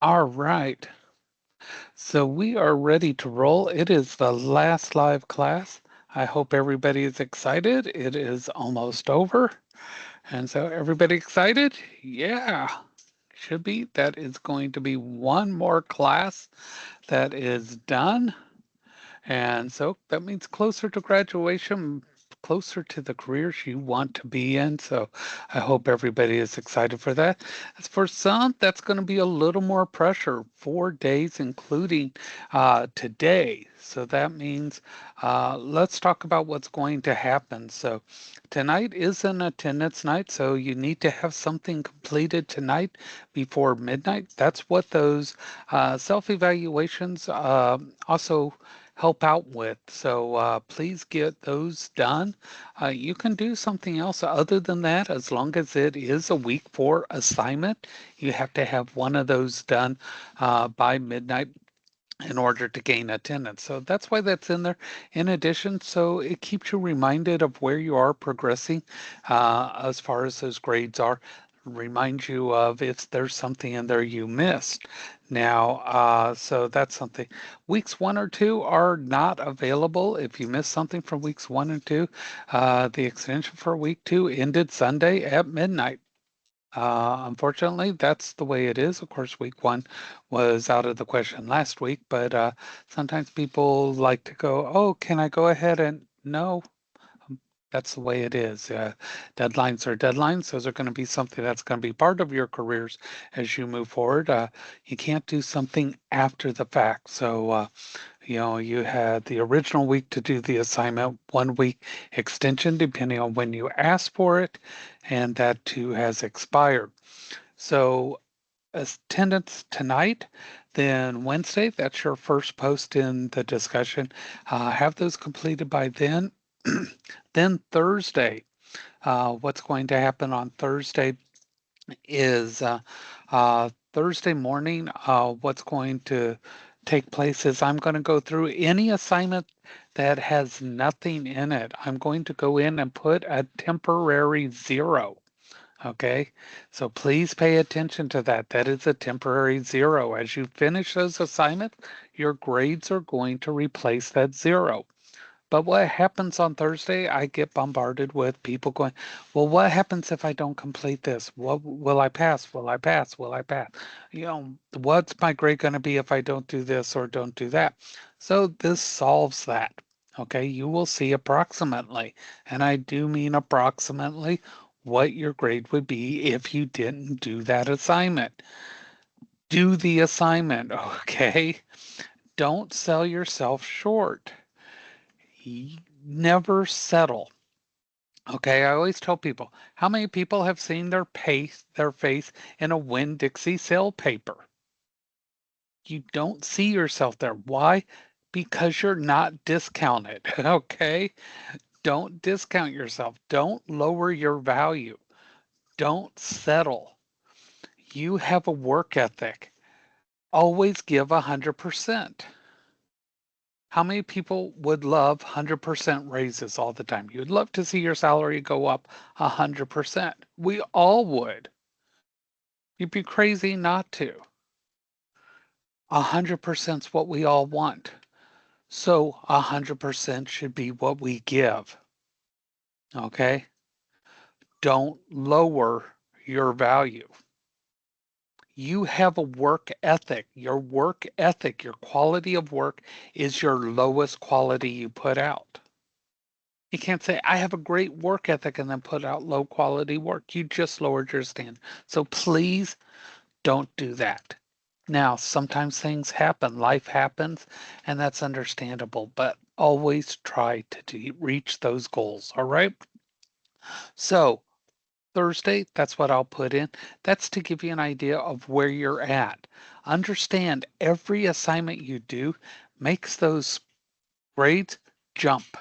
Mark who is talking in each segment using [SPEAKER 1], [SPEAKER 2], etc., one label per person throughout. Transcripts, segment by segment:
[SPEAKER 1] All right. So we are ready to roll. It is the last live class. I hope everybody is excited. It is almost over. And so everybody excited? Yeah, should be. That is going to be one more class that is done. And so that means closer to graduation, closer to the careers you want to be in. So I hope everybody is excited for that. As for some, that's going to be a little more pressure, 4 days, including today. So that means let's talk about what's going to happen. So tonight is an attendance night, so you need to have something completed tonight before midnight. That's what those self-evaluations also help out with. So please get those done. You can do something else other than that as long as it is a week 4 assignment. You have to have one of those done by midnight in order to gain attendance. So that's why that's in there. In addition, so it keeps you reminded of where you are progressing as far as those grades are. Remind you of if there's something in there you missed. Now, so that's something. Weeks 1 or 2 are not available. If you missed something from weeks 1 and 2, the extension for week 2 ended Sunday at midnight. Unfortunately, that's the way it is. Of course, week 1 was out of the question last week, but sometimes people like to go, oh, can I go ahead and no? That's the way it is. Deadlines are deadlines. Those are going to be something that's going to be part of your careers as you move forward. You can't do something after the fact. So, you had the original week to do the assignment, 1 week extension, depending on when you asked for it, and that too has expired. So attendance tonight, then Wednesday, that's your first post in the discussion. Have those completed by then. Then Thursday, what's going to happen on Thursday is Thursday morning, what's going to take place is I'm going to go through any assignment that has nothing in it. I'm going to go in and put a temporary 0. Okay, so please pay attention to that. That is a temporary 0. As you finish those assignments, your grades are going to replace that 0. But what happens on Thursday? I get bombarded with people going, well, what happens if I don't complete this? What will I pass? Will I pass? Will I pass? What's my grade going to be if I don't do this or don't do that? So this solves that. Okay, you will see approximately, and I do mean approximately, what your grade would be if you didn't do that assignment. Do the assignment, okay? Don't sell yourself short. Never settle. Okay, I always tell people, how many people have seen their face in a Winn-Dixie sale paper? You don't see yourself there. Why? Because you're not discounted. Okay? Don't discount yourself. Don't lower your value. Don't settle. You have a work ethic. Always give 100%. How many people would love 100% raises all the time? You'd love to see your salary go up 100%. We all would. You'd be crazy not to. 100% is what we all want. So 100% should be what we give. Okay? Don't lower your value. You have a work ethic. Your work ethic, your quality of work is your lowest quality you put out. You can't say, I have a great work ethic and then put out low quality work. You just lowered your standard. So please don't do that. Now, sometimes things happen, life happens, and that's understandable, but always try to reach those goals. All right. So Thursday, that's what I'll put in. That's to give you an idea of where you're at. Understand every assignment you do makes those grades jump,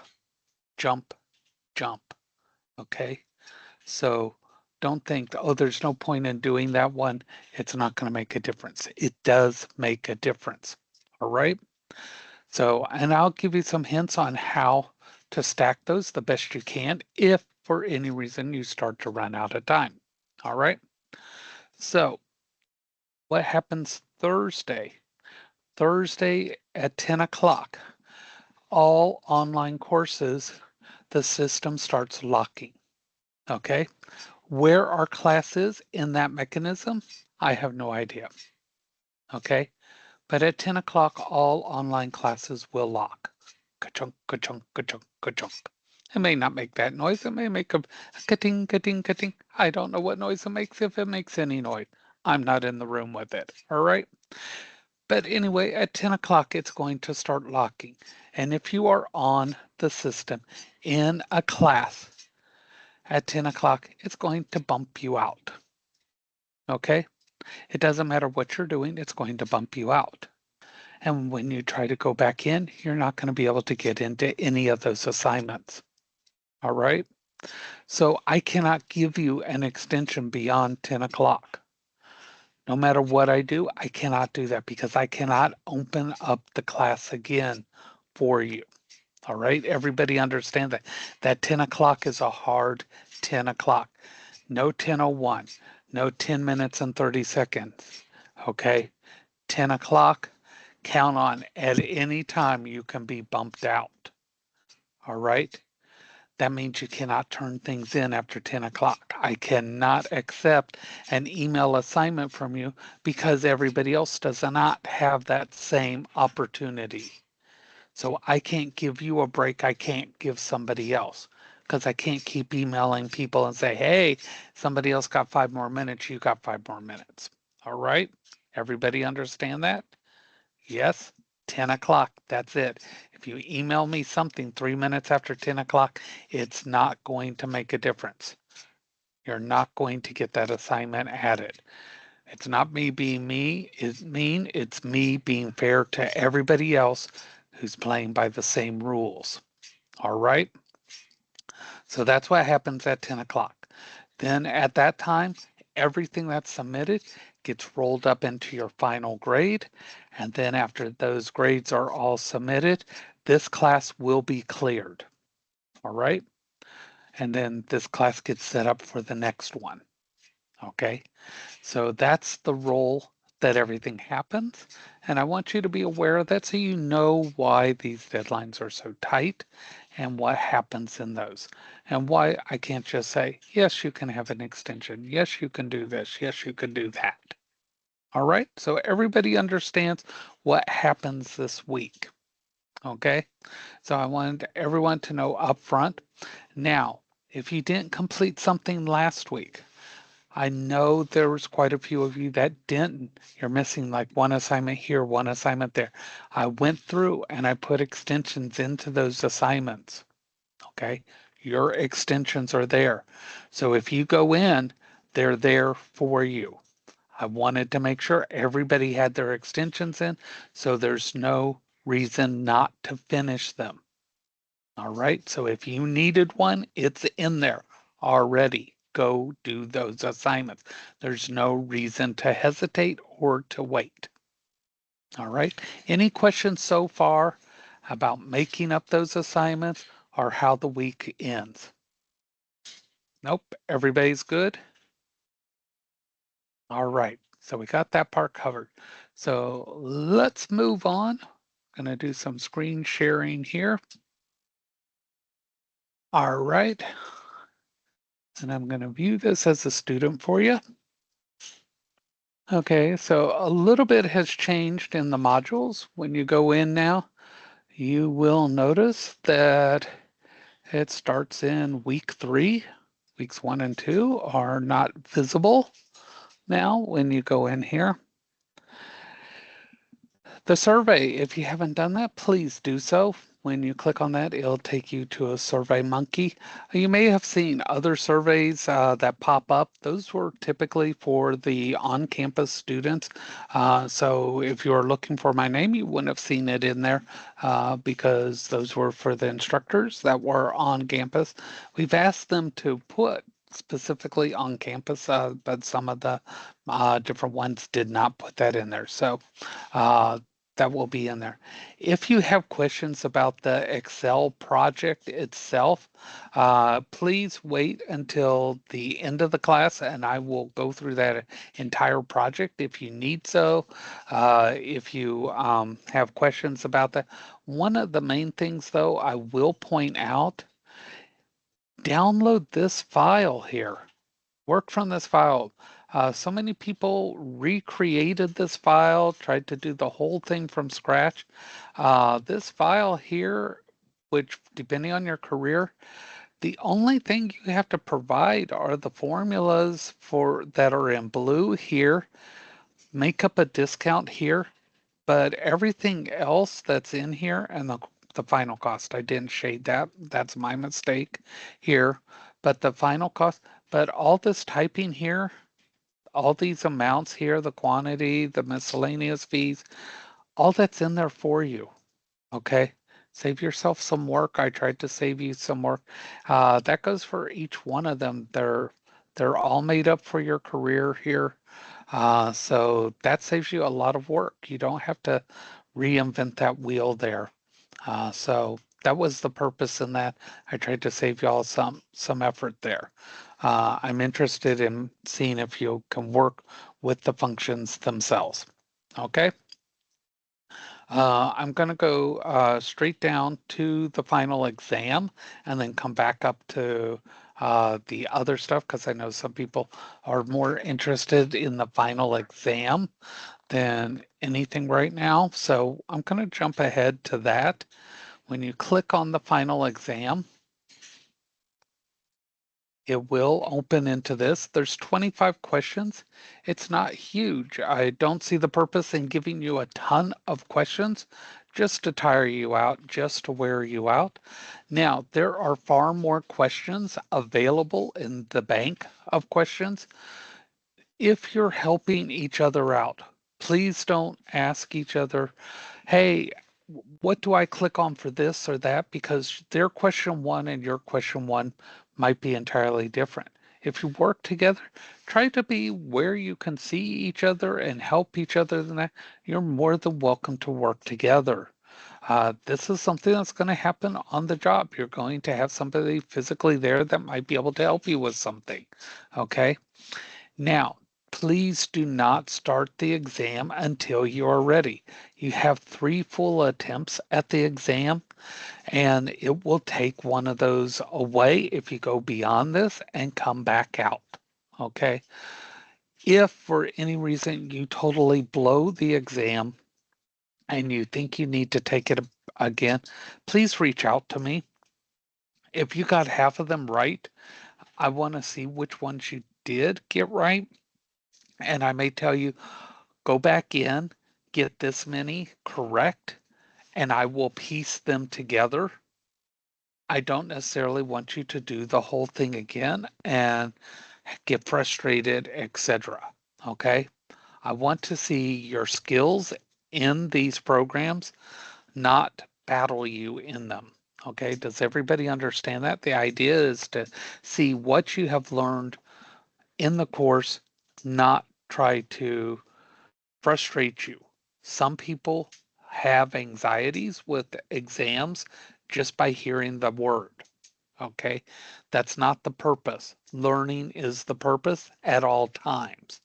[SPEAKER 1] jump, jump. Okay. So don't think, oh, there's no point in doing that one. It's not going to make a difference. It does make a difference. All right. So, and I'll give you some hints on how to stack those the best you can if for any reason you start to run out of time. All right. So what happens Thursday. Thursday at 10 o'clock, all online courses, the system starts locking. Okay? Where our class is in that mechanism, I have no idea. Okay? But at 10 o'clock, all online classes will lock. Ka-chunk, ka-chunk, ka-chunk, ka-chunk. It may not make that noise. It may make a ka-ting, ka-ting, ka-ting. I don't know what noise it makes, if it makes any noise. I'm not in the room with it. All right? But anyway, at 10 o'clock, it's going to start locking. And if you are on the system in a class at 10 o'clock, it's going to bump you out. Okay? It doesn't matter what you're doing, it's going to bump you out. And when you try to go back in, you're not going to be able to get into any of those assignments. All right? So I cannot give you an extension beyond 10 o'clock. No matter what I do, I cannot do that because I cannot open up the class again for you. All right? Everybody understand that. That 10 o'clock is a hard 10 o'clock. No 10:01, no 10 minutes and 30 seconds. Okay? 10 o'clock, count on at any time you can be bumped out. All right? That means you cannot turn things in after 10 o'clock. I cannot accept an email assignment from you because everybody else does not have that same opportunity. So I can't give you a break. I can't give somebody else because I can't keep emailing people and say, hey, somebody else got 5 more minutes. You got 5 more minutes. All right? Everybody understand that? Yes? 10 o'clock. That's it. If you email me something 3 minutes after 10 o'clock, it's not going to make a difference. You're not going to get that assignment added. It's not me being mean. It's me being fair to everybody else who's playing by the same rules. All right? So that's what happens at 10 o'clock. Then at that time, everything that's submitted gets rolled up into your final grade. And then after those grades are all submitted, this class will be cleared. All right? And then this class gets set up for the next one. Okay? So that's the role that everything happens. And I want you to be aware of that so you know why these deadlines are so tight and what happens in those. And why I can't just say, yes, you can have an extension. Yes, you can do this. Yes, you can do that. All right. So everybody understands what happens this week. Okay. So I wanted everyone to know up front. Now, if you didn't complete something last week, I know there was quite a few of you that didn't. You're missing like one assignment here, one assignment there. I went through and I put extensions into those assignments. Okay. Your extensions are there. So if you go in, they're there for you. I wanted to make sure everybody had their extensions in, so there's no reason not to finish them. All right. So if you needed one, it's in there already. Go do those assignments. There's no reason to hesitate or to wait. All right. Any questions so far about making up those assignments or how the week ends? Nope. Everybody's good. All right. So we got that part covered. So let's move on. I'm going to do some screen sharing here. All right. And I'm going to view this as a student for you. Okay, so a little bit has changed in the modules. When you go in now, you will notice that it starts in week 3. Weeks 1 and 2 are not visible now when you go in here. The survey, if you haven't done that, please do so. When you click on that, it'll take you to a Survey Monkey. You may have seen other surveys that pop up. Those were typically for the on-campus students. So if you're looking for my name, you wouldn't have seen it in there because those were for the instructors that were on campus. We've asked them to put specifically on campus, but some of the different ones did not put that in there. So that will be in there. If you have questions about the Excel project itself, please wait until the end of the class and I will go through that entire project if you need so. If you have questions about that. One of the main things though, I will point out, download this file here. Work from this file. So many people recreated this file, tried to do the whole thing from scratch. This file here, which depending on your career, the only thing you have to provide are the formulas for that are in blue here, make up a discount here, but everything else that's in here and the final cost, I didn't shade that. That's my mistake here. But the final cost, but all this typing here, all these amounts here, the quantity, the miscellaneous fees, all that's in there for you. Okay. Save yourself some work. I tried to save you some work. That goes for each one of them. They're all made up for your career here. So that saves you a lot of work. You don't have to reinvent that wheel there. So that was the purpose in that. I tried to save y'all some effort there. I'm interested in seeing if you can work with the functions themselves. Okay. I'm going to go straight down to the final exam and then come back up to the other stuff because I know some people are more interested in the final exam than anything right now. So I'm going to jump ahead to that. When you click on the final exam, it will open into this. There's 25 questions. It's not huge. I don't see the purpose in giving you a ton of questions just to tire you out, just to wear you out. Now, there are far more questions available in the bank of questions. If you're helping each other out, please don't ask each other, hey, what do I click on for this or that? Because their question one and your question one might be entirely different. If you work together, try to be where you can see each other and help each other. Than that, you're more than welcome to work together. This is something that's going to happen on the job. You're going to have somebody physically there that might be able to help you with something. Okay. Now, please do not start the exam until you are ready. You have 3 full attempts at the exam, and it will take one of those away if you go beyond this and come back out. Okay. If for any reason you totally blow the exam and you think you need to take it again, please reach out to me. If you got half of them right, I want to see which ones you did get right. And I may tell you, go back in, get this many correct, and I will piece them together. I don't necessarily want you to do the whole thing again and get frustrated, etc. Okay? I want to see your skills in these programs, not battle you in them. Okay? Does everybody understand that? The idea is to see what you have learned in the course, not try to frustrate you. Some people have anxieties with exams just by hearing the word. Okay, that's not the purpose. Learning is the purpose at all times.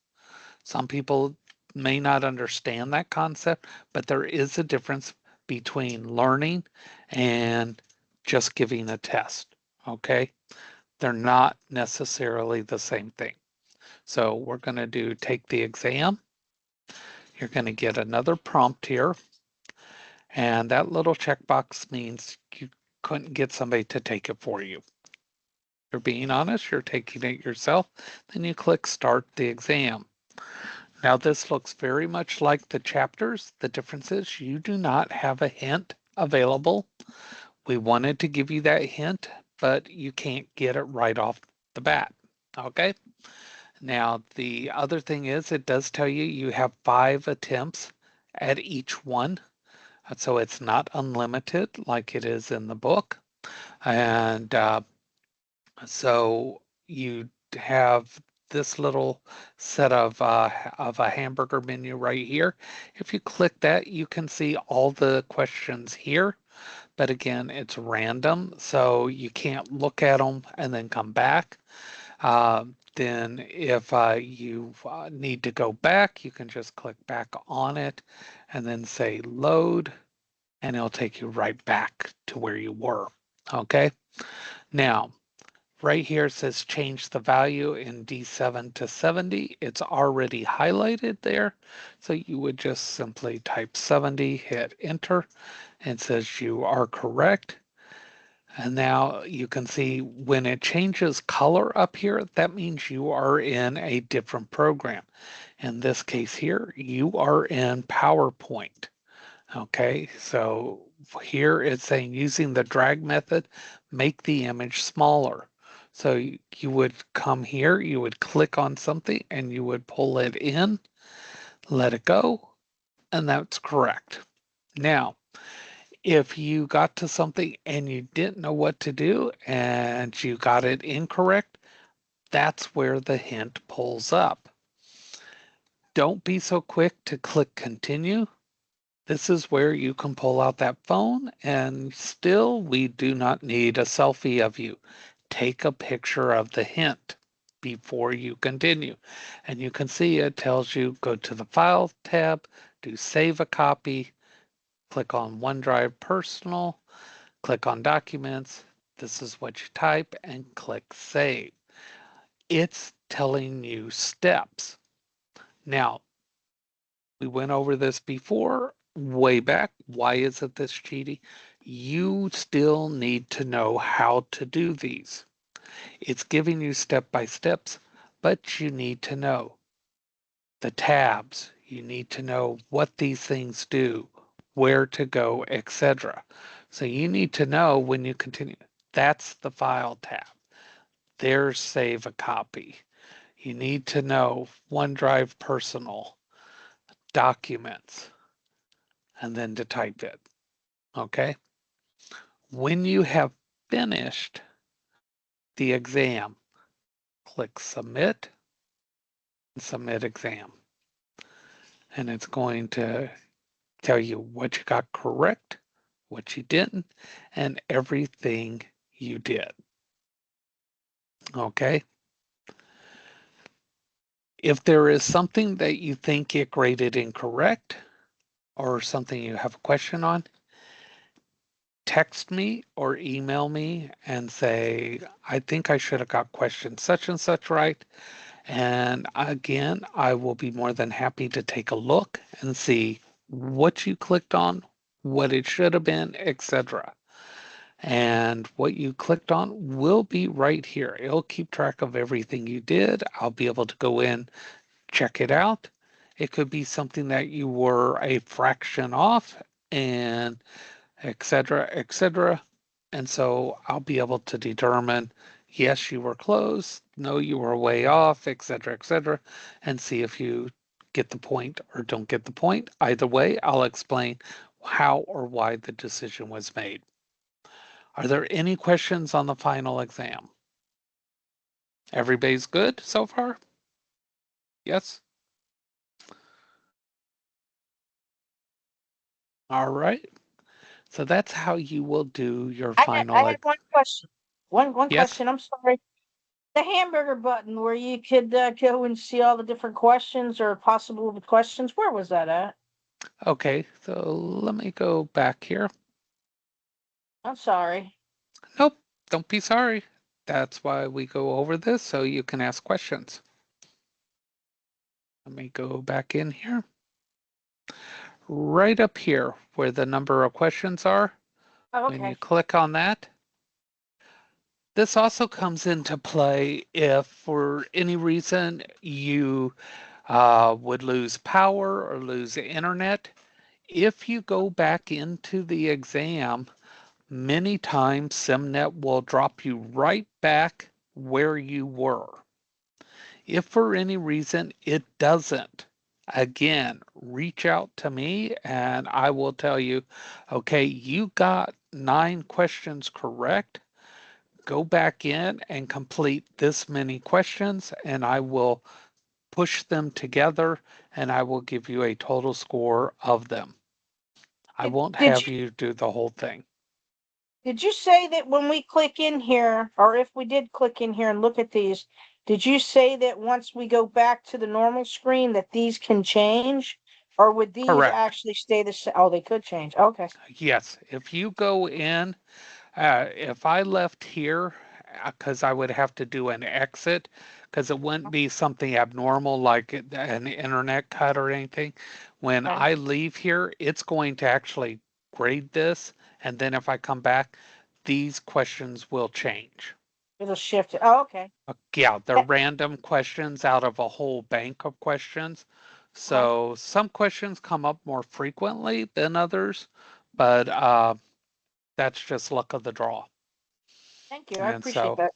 [SPEAKER 1] Some people may not understand that concept, but there is a difference between learning and just giving a test. Okay, they're not necessarily the same thing. So we're going to do take the exam. You're going to get another prompt here. And that little checkbox means you couldn't get somebody to take it for you. You're being honest, you're taking it yourself, then you click Start the Exam. Now this looks very much like the chapters. The difference is you do not have a hint available. We wanted to give you that hint, but you can't get it right off the bat. Okay? Now the other thing is it does tell you you have 5 attempts at each one. So it's not unlimited like it is in the book. And so you have this little set of a hamburger menu right here. If you click that, you can see all the questions here. But again, it's random, so you can't look at them and then come back. Then if you need to go back, you can just click back on it and then say load, and it'll take you right back to where you were. Okay. Now, right here it says change the value in D7 to 70. It's already highlighted there. So you would just simply type 70, hit enter, and it says you are correct. And now you can see when it changes color up here, that means you are in a different program. In this case here, you are in PowerPoint. Okay, so here it's saying using the drag method, make the image smaller. So you would come here, you would click on something and you would pull it in, let it go, and that's correct. Now, if you got to something and you didn't know what to do and you got it incorrect, that's where the hint pulls up. Don't be so quick to click continue. This is where you can pull out that phone, and still we do not need a selfie of you. Take a picture of the hint before you continue. And you can see it tells you go to the File tab, do Save a Copy, click on OneDrive Personal, click on Documents. This is what you type and click Save. It's telling you steps. Now, we went over this before, way back. Why is it this cheaty? You still need to know how to do these. It's giving you step by steps, but you need to know the tabs. You need to know what these things do, where to go, etc. So you need to know when you continue. That's the File tab. There's Save a Copy. You need to know OneDrive Personal, Documents, and then to type it. Okay. When you have finished the exam, click Submit and Submit Exam. And it's going to tell you what you got correct, what you didn't, and everything you did. Okay. If there is something that you think it graded incorrect or something you have a question on, text me or email me and say, I think I should have got question such and such right. And again, I will be more than happy to take a look and see what you clicked on, what it should have been, etc. And what you clicked on will be right here. It'll keep track of everything you did. I'll be able to go in, check it out. It could be something that you were a fraction off and etc., etc. And so I'll be able to determine, yes, you were close, no, you were way off, etc., etc., and see if you get the point or don't get the point. Either way, I'll explain how or why the decision was made. Are there any questions on the final exam? Everybody's good so far? Yes? All right. So that's how you will do your final.
[SPEAKER 2] I had one question. One
[SPEAKER 1] Yes?
[SPEAKER 2] question. I'm sorry. The hamburger button where you could go and see all the different questions or possible questions. Where was that at?
[SPEAKER 1] Okay, so let me go back here.
[SPEAKER 2] I'm sorry.
[SPEAKER 1] Nope, don't be sorry. That's why we go over this so you can ask questions. Let me go back in here. Right up here where the number of questions are,
[SPEAKER 2] Oh,
[SPEAKER 1] when you
[SPEAKER 2] okay.
[SPEAKER 1] click on that, this also comes into play if for any reason you would lose power or lose the internet. If you go back into the exam, many times SimNet will drop you right back where you were. If for any reason it doesn't, again, reach out to me and I will tell you, okay, you got 9 questions correct. go back in and complete this many questions, and I will push them together, and I will give you a total score of them. I
[SPEAKER 2] Did,
[SPEAKER 1] won't
[SPEAKER 2] did
[SPEAKER 1] have
[SPEAKER 2] you
[SPEAKER 1] you do the whole thing.
[SPEAKER 2] did you say that when we click in here, or if we did click in here and look at these, did you say that once we go back to the normal screen that these can change? Or would these
[SPEAKER 1] Correct.
[SPEAKER 2] actually stay the same? Oh, they could change. Okay.
[SPEAKER 1] Yes. If you go in, if I left here, because I would have to do an exit, because it wouldn't be something abnormal like an internet cut or anything. When
[SPEAKER 2] Okay.
[SPEAKER 1] I leave here, it's going to actually grade this. And then if I come back, these questions will change.
[SPEAKER 2] It'll shift it. Oh, okay.
[SPEAKER 1] Yeah, they're
[SPEAKER 2] Yeah,
[SPEAKER 1] random questions out of a whole bank of questions.
[SPEAKER 2] okay.
[SPEAKER 1] So some questions come up more frequently than others, but that's just luck of the draw.
[SPEAKER 2] Thank you. I
[SPEAKER 1] And
[SPEAKER 2] appreciate
[SPEAKER 1] so,
[SPEAKER 2] that.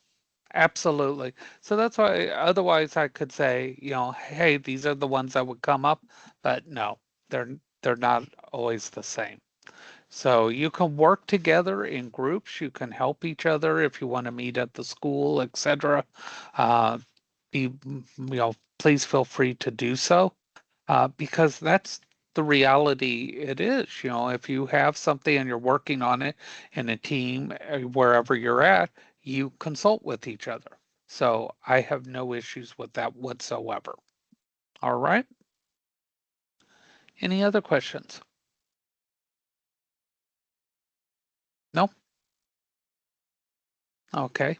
[SPEAKER 1] absolutely. So that's why otherwise I could say, hey, these are the ones that would come up, but no, they're not always the same. So you can work together in groups. You can help each other if you want to meet at the school, etc. Uh, please feel free to do so because that's the reality it is. If you have something and you're working on it in a team, wherever you're at, you consult with each other. So I have no issues with that whatsoever. All right. Any other questions? No? Okay.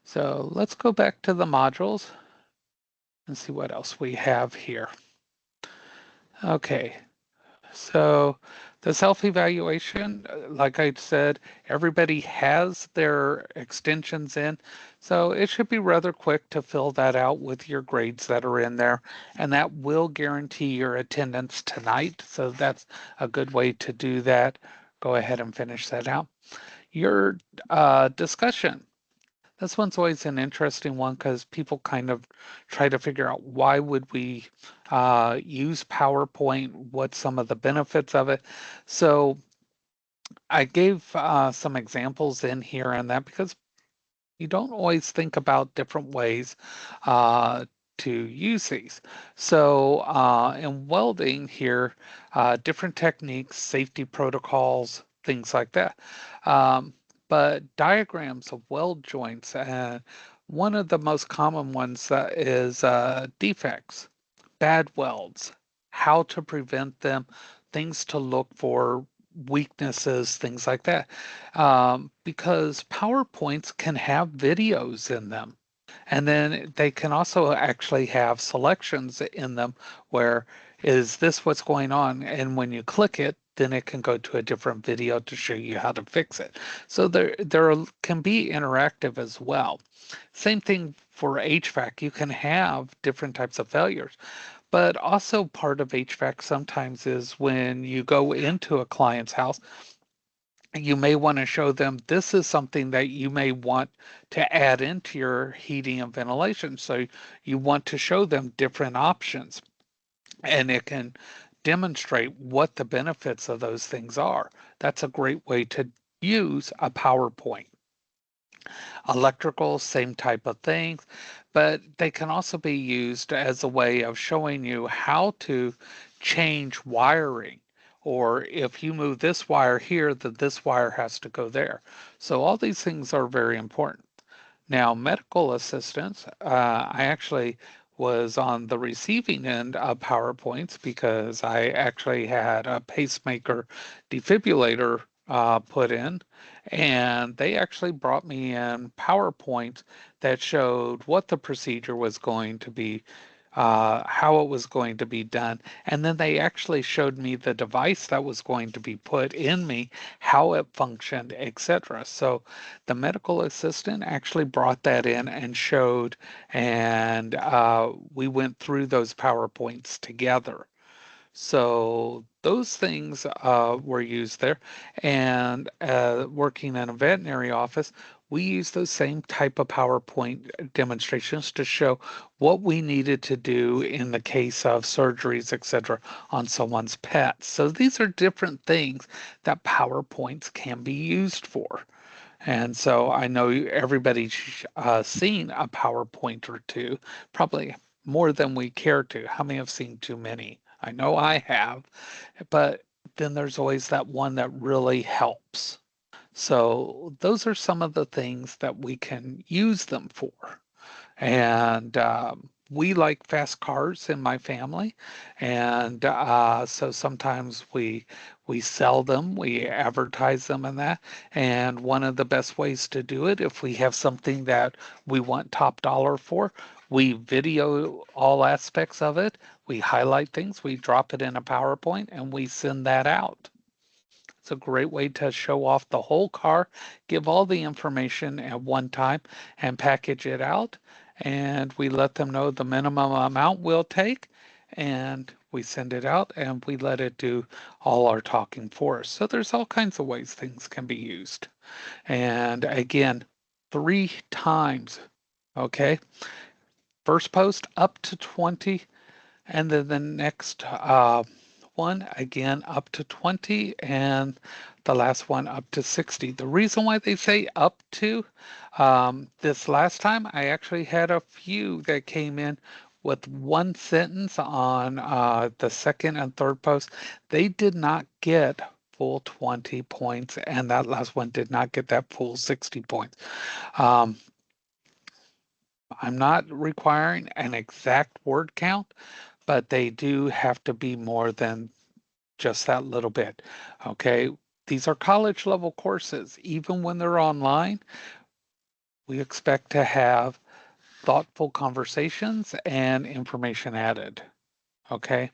[SPEAKER 1] So let's go back to the modules and see what else we have here. Okay. So the self-evaluation, like I said, everybody has their extensions in, so it should be rather quick to fill that out with your grades that are in there, and that will guarantee your attendance tonight. So that's a good way to do that. Go ahead and finish that out. Your discussion. This one's always an interesting one because people kind of try to figure out why would we use PowerPoint, what's some of the benefits of it. So I gave some examples in here and that because you don't always think about different ways uh, to use these. So in welding here, different techniques, safety protocols, things like that. Um, but diagrams of weld joints, one of the most common ones is defects, bad welds, how to prevent them, things to look for, weaknesses, things like that. Because PowerPoints can have videos in them. And then they can also actually have selections in them where is this what's going on? And when you click it, then it can go to a different video to show you how to fix it. So there can be interactive as well. Same thing for HVAC. You can have different types of failures. But also part of HVAC sometimes is when you go into a client's house, you may want to show them this is something that you may want to add into your heating and ventilation. So you want to show them different options and it can demonstrate what the benefits of those things are. That's a great way to use a PowerPoint. Electrical, same type of things, but they can also be used as a way of showing you how to change wiring. Or if you move this wire here, then this wire has to go there. So all these things are very important. Now, medical assistance, I actually was on the receiving end of PowerPoints because I actually had a pacemaker defibrillator put in, and they actually brought me in PowerPoints that showed what the procedure was going to be, how it was going to be done, and then they actually showed me the device that was going to be put in me, how it functioned, etc. So the medical assistant actually brought that in and showed, and we went through those PowerPoints together. So those things were used there. And working in a veterinary office, we use those same type of PowerPoint demonstrations to show what we needed to do in the case of surgeries, etc., on someone's pets. So these are different things that PowerPoints can be used for. And so I know everybody's seen a PowerPoint or two, probably more than we care to. How many have seen too many? I know I have, but then there's always that one that really helps. So those are some of the things that we can use them for. And we like fast cars in my family, and so sometimes we sell them, we advertise them, and that. And one of the best ways to do it, if we have something that we want top dollar for, we video all aspects of it, we highlight things, we drop it in a PowerPoint, and we send that out. It's a great way to show off the whole car, give all the information at one time, and package it out. And we let them know the minimum amount we'll take, and we send it out and we let it do all our talking for us. So there's all kinds of ways things can be used. And again, 3 times. Okay. First post up to 20, and then the next one again up to 20, and the last one up to 60. The reason why they say up to, this last time I actually had a few that came in with one sentence on the second and third post. They did not get full 20 points, and that last one did not get that full 60 points. Um, I'm not requiring an exact word count, but they do have to be more than just that little bit. Okay. These are college level courses. Even when they're online, we expect to have thoughtful conversations and information added. Okay.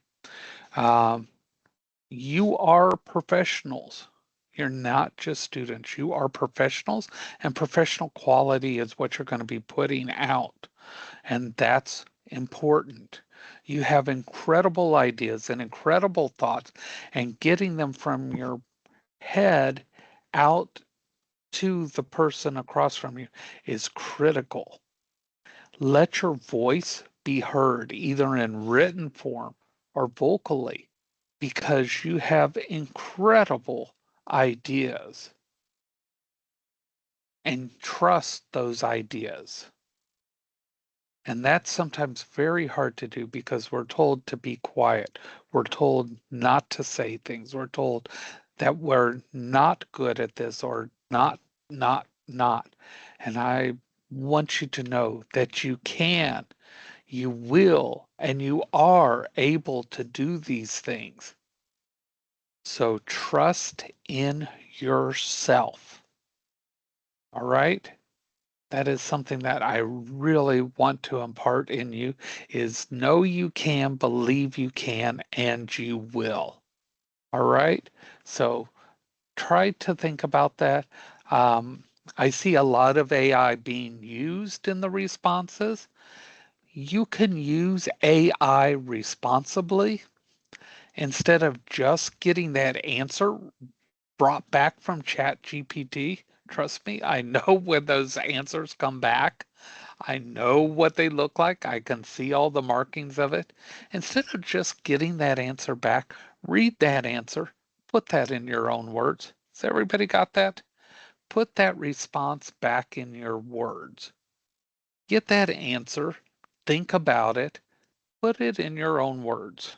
[SPEAKER 1] Um, you are professionals. You're not just students. You are professionals, and professional quality is what you're going to be putting out. And that's important. You have incredible ideas and incredible thoughts, and getting them from your head out to the person across from you is critical. Let your voice be heard either in written form or vocally, because you have incredible ideas, and trust those ideas. And that's sometimes very hard to do because we're told to be quiet. We're told not to say things. We're told that we're not good at this, or not. And I want you to know that you can, you will, and you are able to do these things. So trust in yourself. All right? That is something that I really want to impart in you, is know you can, believe you can, and you will. All right? So try to think about that. Um, I see a lot of AI being used in the responses. You can use AI responsibly instead of just getting that answer brought back from ChatGPT. Trust me, I know when those answers come back. I know what they look like. I can see all the markings of it. Instead of just getting that answer back, read that answer, put that in your own words. Has everybody got that? Put that response back in your words. Get that answer, think about it, put it in your own words.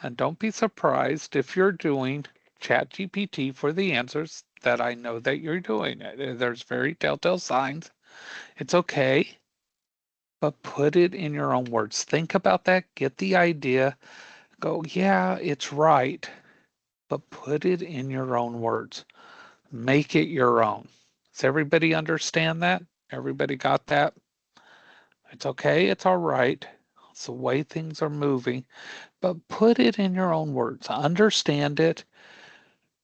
[SPEAKER 1] And don't be surprised if you're doing ChatGPT for the answers that I know that you're doing. There's very telltale signs. It's okay, but put it in your own words. Think about that, get the idea, go, yeah, it's right, but put it in your own words. Make it your own. Does everybody understand that? Everybody got that? It's okay, it's all right. It's the way things are moving, but put it in your own words. Understand it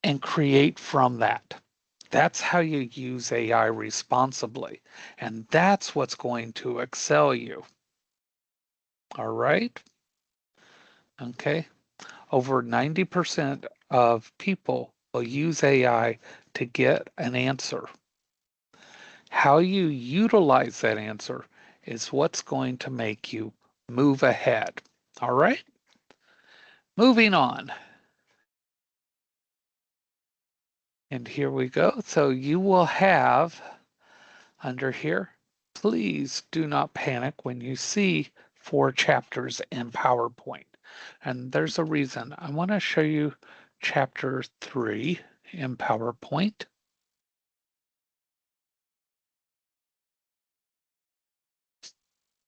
[SPEAKER 1] and create from that. That's how you use AI responsibly. And that's what's going to excel you. All right? Okay. Over 90% of people will use AI to get an answer. How you utilize that answer is what's going to make you move ahead. All right? Moving on. And here we go. So you will have under here, please do not panic when you see 4 chapters in PowerPoint. And there's a reason. I want to show you chapter 3 in PowerPoint.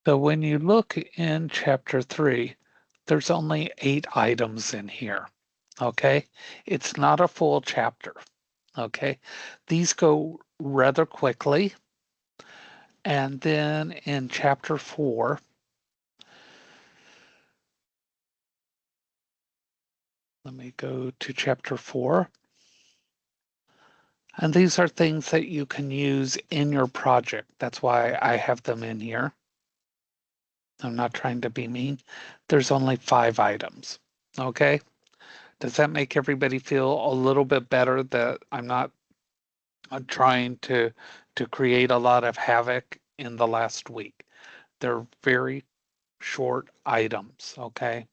[SPEAKER 1] So when you look in chapter 3, there's only 8 items in here. Okay, it's not a full chapter. Okay, these go rather quickly. And then in chapter 4, let me go to chapter 4. And these are things that you can use in your project. That's why I have them in here. I'm not trying to be mean. There's only 5 items. Okay. Does that make everybody feel a little bit better that I'm not trying to create a lot of havoc in the last week? They're very short items. Okay.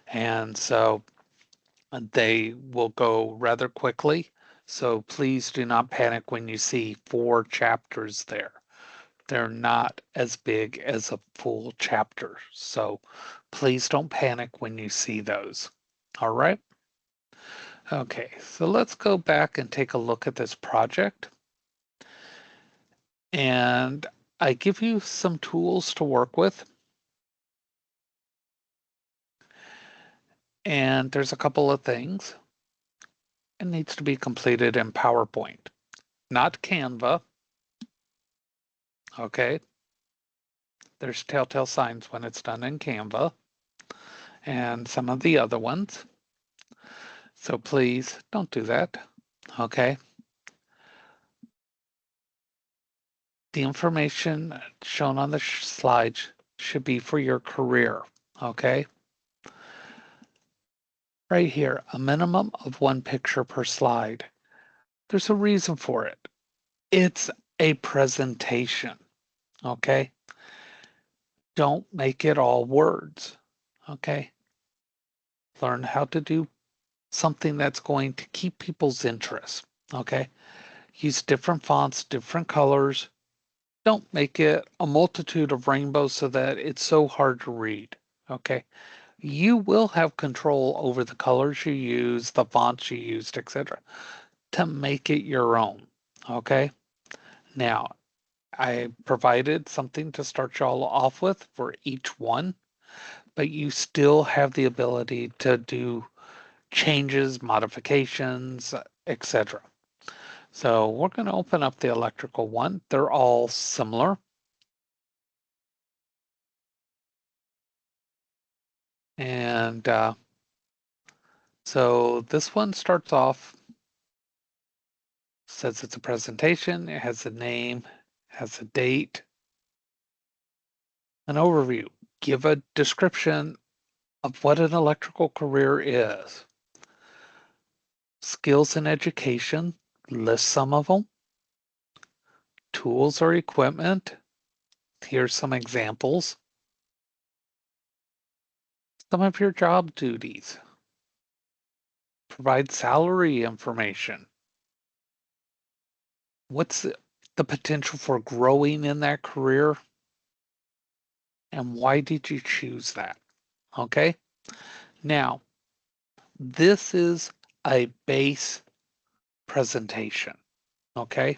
[SPEAKER 1] And so they will go rather quickly. So please do not panic when you see 4 chapters there. They're not as big as a full chapter. So please don't panic when you see those. All right. Okay, so let's go back and take a look at this project. And I give you some tools to work with. And there's a couple of things. It needs to be completed in PowerPoint, not Canva. Okay, there's telltale signs when it's done in Canva and some of the other ones. So please don't do that. Okay. The information shown on the slides should be for your career. Okay. Right here, a minimum of 1 picture per slide. There's a reason for it. It's a presentation. Okay. Don't make it all words. Okay. Learn how to do something that's going to keep people's interest. Okay. Use different fonts, different colors. Don't make it a multitude of rainbows so that it's so hard to read. Okay. You will have control over the colors you use, the fonts you used, etc., to make it your own. Okay. Now, I provided something to start y'all off with for each one, but you still have the ability to do changes, modifications, etc. So we're going to open up the electrical one. They're all similar. And so this one starts off, says it's a presentation. It has a name, has a date, an overview. Give a description of what an electrical career is. Skills in education, list some of them. Tools or equipment. Here's some examples. Some of your job duties. Provide salary information. What's the potential for growing in that career? And why did you choose that? Okay. Now, this is a base presentation. Okay.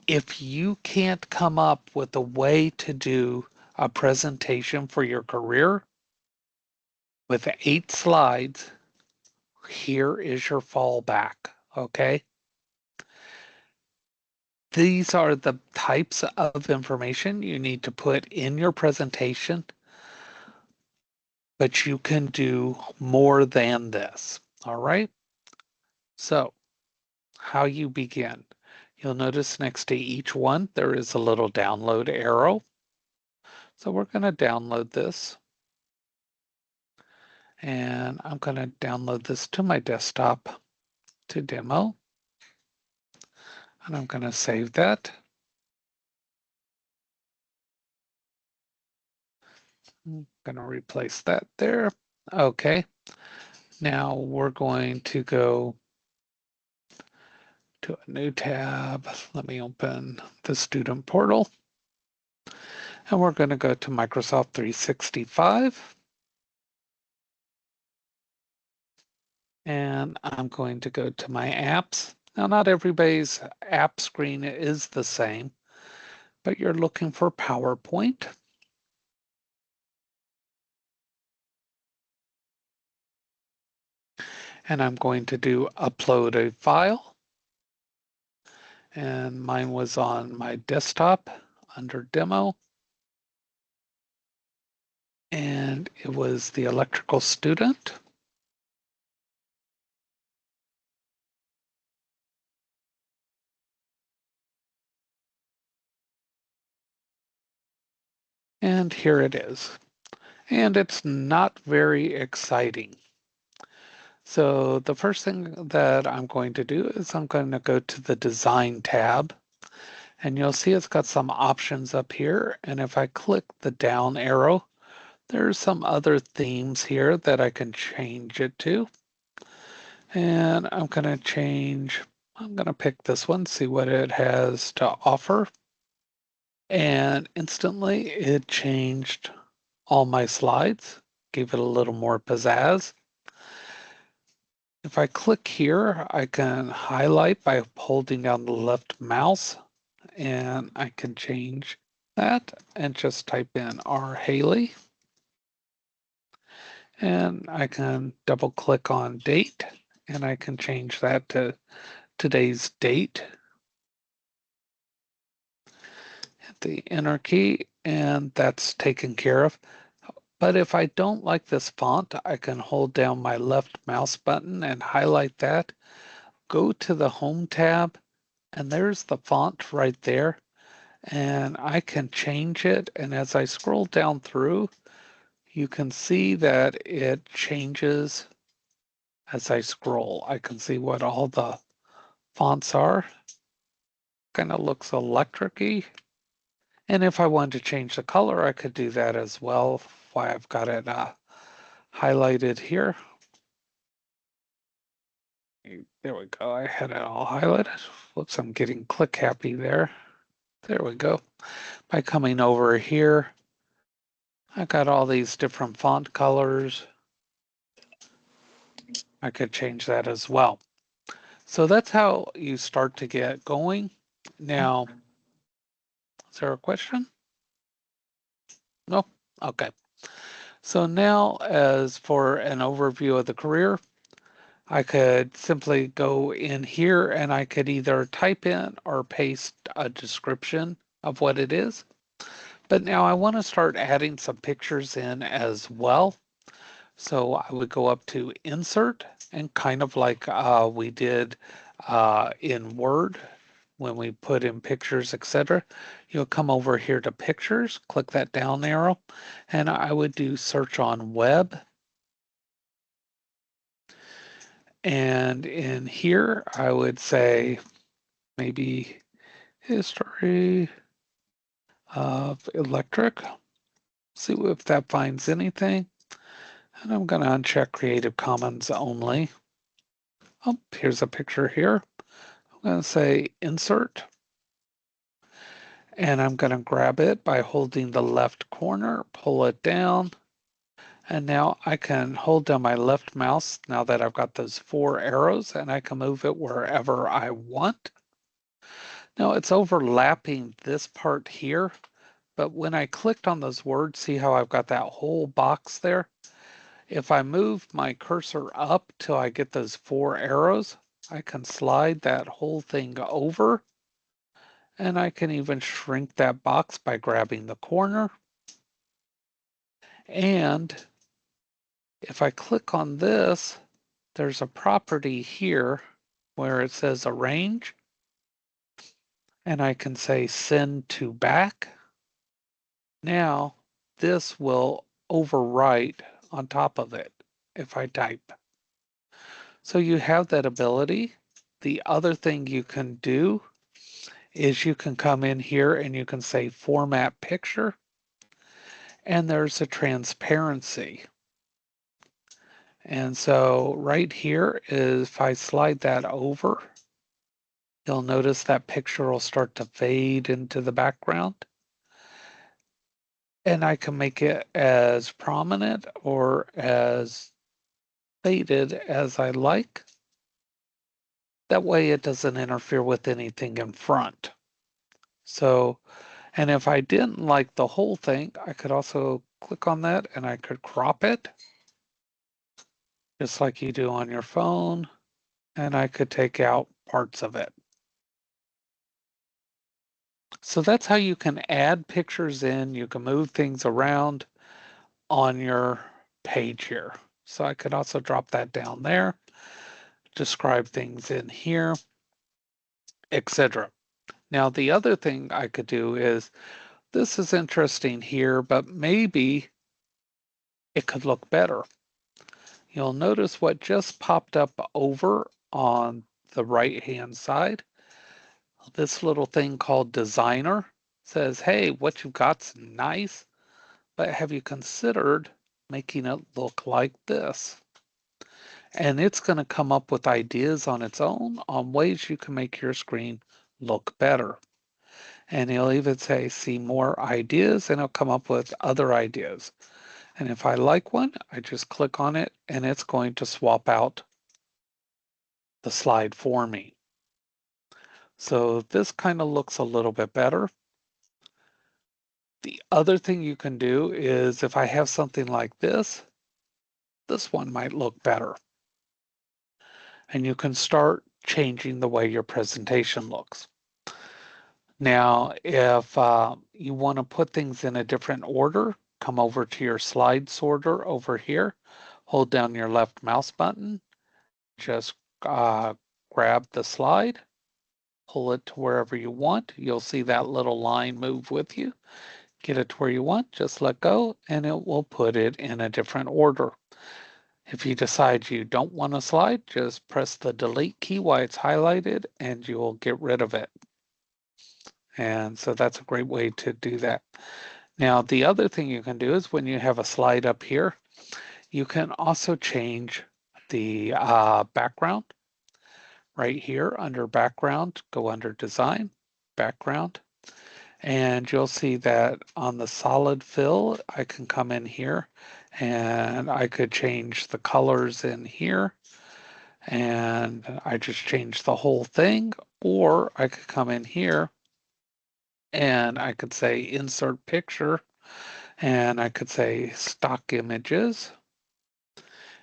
[SPEAKER 1] If you can't come up with a way to do a presentation for your career with 8 slides, here is your fallback. Okay. These are the types of information you need to put in your presentation, but you can do more than this. All right. So how you begin. You'll notice next to each one, there is a little download arrow. So we're going to download this. And I'm going to download this to my desktop to demo. And I'm going to save that. I'm going to replace that there. Okay. Now we're going to go to a new tab. Let me open the student portal. And we're going to go to Microsoft 365. And I'm going to go to my apps. Now, not everybody's app screen is the same, but you're looking for PowerPoint. And I'm going to do upload a file. And mine was on my desktop under demo. And it was the electrical student. And here it is. And it's not very exciting. So the first thing that I'm going to do is I'm going to go to the Design tab. And you'll see it's got some options up here. And if I click the down arrow, there's some other themes here that I can change it to. And I'm going to pick this one, see what it has to offer. And instantly it changed all my slides, gave it a little more pizzazz. If I click here, I can highlight by holding down the left mouse, and I can change that and just type in R. Haley. And I can double click on date, and I can change that to today's date. Hit the enter key, and that's taken care of. But if I don't like this font, I can hold down my left mouse button and highlight that, go to the Home tab, and there's the font right there. And I can change it. And as I scroll down through, you can see that it changes as I scroll. I can see what all the fonts are. Kind of looks electric-y. And if I wanted to change the color, I could do that as well. Why I've got it highlighted here. There we go. I had it all highlighted. Whoops, I'm getting click happy there. There we go. By coming over here, I got all these different font colors. I could change that as well. So that's how you start to get going. Now, is there a question? No? Okay. So now as for an overview of the career, I could simply go in here and I could either type in or paste a description of what it is. But now I want to start adding some pictures in as well. So I would go up to Insert, and kind of like we did in Word when we put in pictures, etc. You'll come over here to Pictures, click that down arrow, and I would do Search on Web. And in here, I would say maybe History of Electric. See if that finds anything. And I'm going to uncheck Creative Commons only. Oh, here's a picture here. I'm going to say Insert. And I'm going to grab it by holding the left corner, pull it down. And now I can hold down my left mouse now that I've got those four arrows, and I can move it wherever I want. Now it's overlapping this part here, but when I clicked on those words, see how I've got that whole box there? If I move my cursor up till I get those four arrows, I can slide that whole thing over, and I can even shrink that box by grabbing the corner. And if I click on this, there's a property here where it says arrange, and I can say send to back. Now this will overwrite on top of it if I type. So you have that ability. The other thing you can do is you can come in here and you can say format picture, and there's a transparency. And so right here is if I slide that over, you'll notice that picture will start to fade into the background. And I can make it as prominent or as faded as I like. That way it doesn't interfere with anything in front. So, and if I didn't like the whole thing, I could also click on that and I could crop it just like you do on your phone. And I could take out parts of it. So that's how you can add pictures in. You can move things around on your page here. So I could also drop that down there, describe things in here, etc. Now, the other thing I could do is this is interesting here, but maybe it could look better. You'll notice what just popped up over on the right-hand side. This little thing called Designer says, hey, what you've got's nice, but have you considered making it look like this? And it's going to come up with ideas on its own on ways you can make your screen look better. And it'll even say, see more ideas, and it'll come up with other ideas. And if I like one, I just click on it and it's going to swap out the slide for me. So this kind of looks a little bit better. The other thing you can do is if I have something like this one might look better. And you can start changing the way your presentation looks. Now, if you want to put things in a different order, come over to your slide sorter over here, hold down your left mouse button, just grab the slide, pull it to wherever you want. You'll see that little line move with you. Get it to where you want, just let go, and it will put it in a different order. If you decide you don't want a slide, just press the delete key while it's highlighted and you will get rid of it. And so that's a great way to do that. Now, the other thing you can do is when you have a slide up here, you can also change the background. Right here under background, go under design, background, and you'll see that on the solid fill, I can come in here and I could change the colors in here and I just change the whole thing, or I could come in here and I could say insert picture and I could say stock images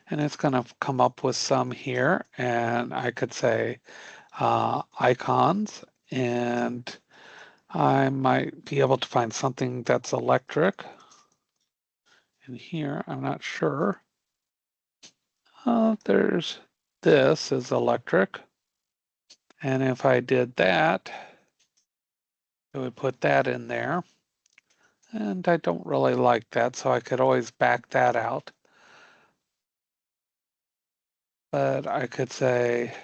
[SPEAKER 1] and it's going to come up with some here and I could say icons and I might be able to find something that's electric in here. I'm not sure. There's this is electric. And if I did that, I would put that in there. And I don't really like that, so I could always back that out. But I could say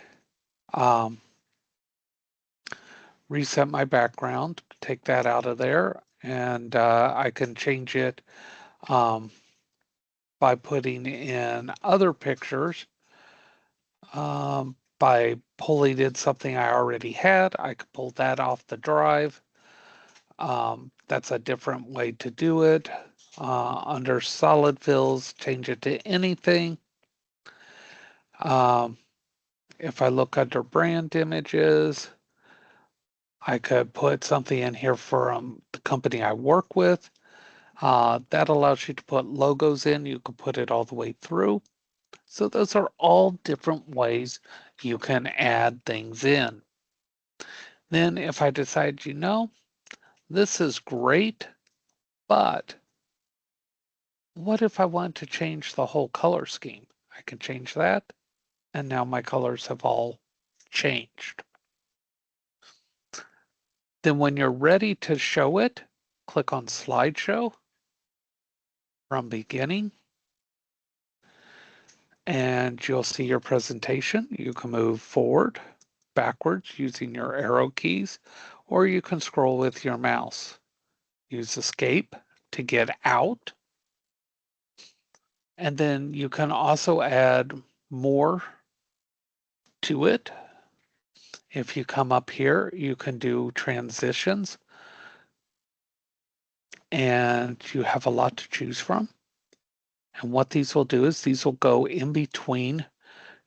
[SPEAKER 1] reset my background, take that out of there, and I can change it by putting in other pictures. By pulling in something I already had, I could pull that off the drive. That's a different way to do it. Under solid fills, change it to anything. Um, if I look under brand images, I could put something in here from the company I work with. That allows you to put logos in. You can put it all the way through. So those are all different ways you can add things in. Then if I decide, this is great, but what if I want to change the whole color scheme? I can change that, and now my colors have all changed. Then when you're ready to show it, click on Slideshow from beginning, and you'll see your presentation. You can move forward, backwards using your arrow keys, or you can scroll with your mouse. Use Escape to get out. And then you can also add more to it. If you come up here, you can do transitions, and you have a lot to choose from. And what these will do is these will go in between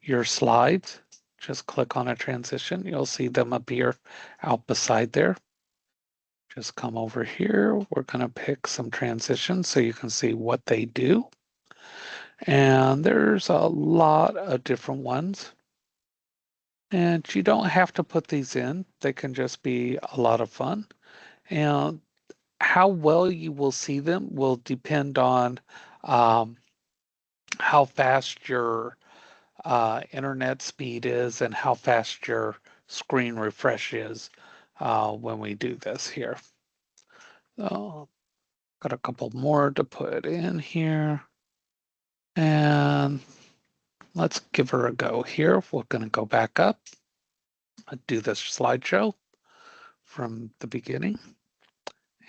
[SPEAKER 1] your slides. Just click on a transition. You'll see them appear out beside there. Just come over here. We're going to pick some transitions so you can see what they do. And there's a lot of different ones. And you don't have to put these in. They can just be a lot of fun. And how well you will see them will depend on um, how fast your internet speed is and how fast your screen refresh is when we do this here. So got a couple more to put in here. And let's give her a go here. We're going to go back up, do this slideshow from the beginning.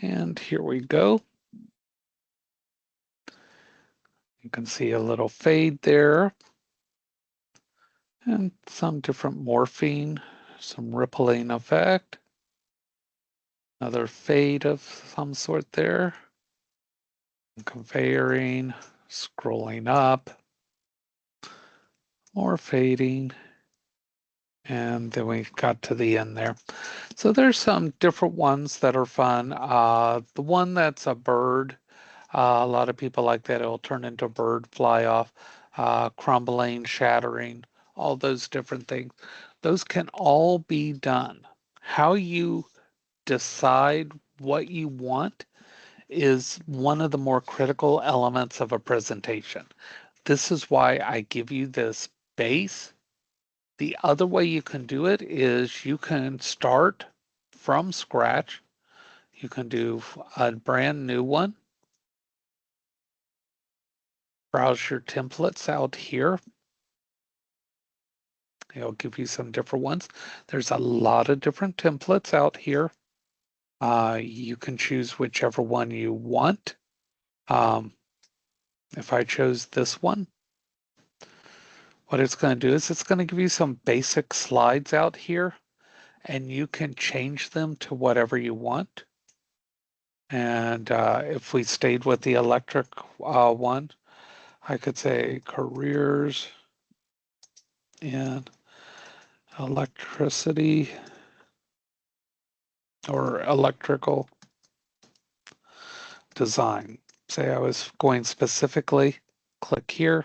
[SPEAKER 1] And here we go. You can see a little fade there and some different morphing, some rippling effect, another fade of some sort there, conveyoring, scrolling up, more fading, and then we got to the end there. So there's some different ones that are fun. The one that's a bird, a lot of people like that. It'll turn into a bird, fly off, crumbling, shattering, all those different things. Those can all be done. How you decide what you want is one of the more critical elements of a presentation. This is why I give you this base. The other way you can do it is you can start from scratch. You can do a brand new one. Browse your templates out here. It'll give you some different ones. There's a lot of different templates out here. You can choose whichever one you want. If I chose this one, what it's going to do is it's going to give you some basic slides out here, and you can change them to whatever you want. And if we stayed with the electric one, I could say careers in electricity or electrical design. Say I was going specifically, click here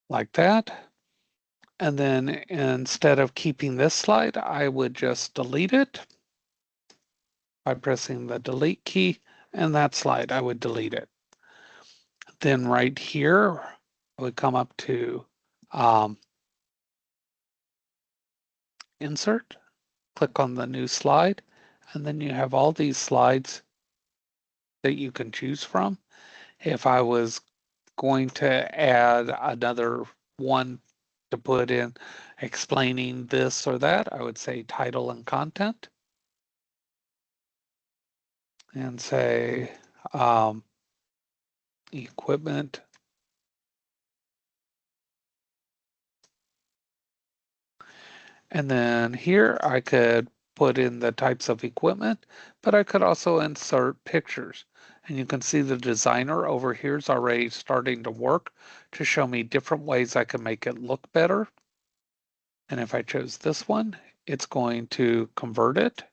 [SPEAKER 1] like that. And then instead of keeping this slide, I would just delete it by pressing the delete key, and that slide, I would delete it. Then right here, I would come up to insert, click on the new slide, and then you have all these slides that you can choose from. If I was going to add another one to put in explaining this or that, I would say title and content and say equipment. And then here I could put in the types of equipment, but I could also insert pictures. And you can see the designer over here is already starting to work to show me different ways I can make it look better. And if I chose this one, it's going to convert it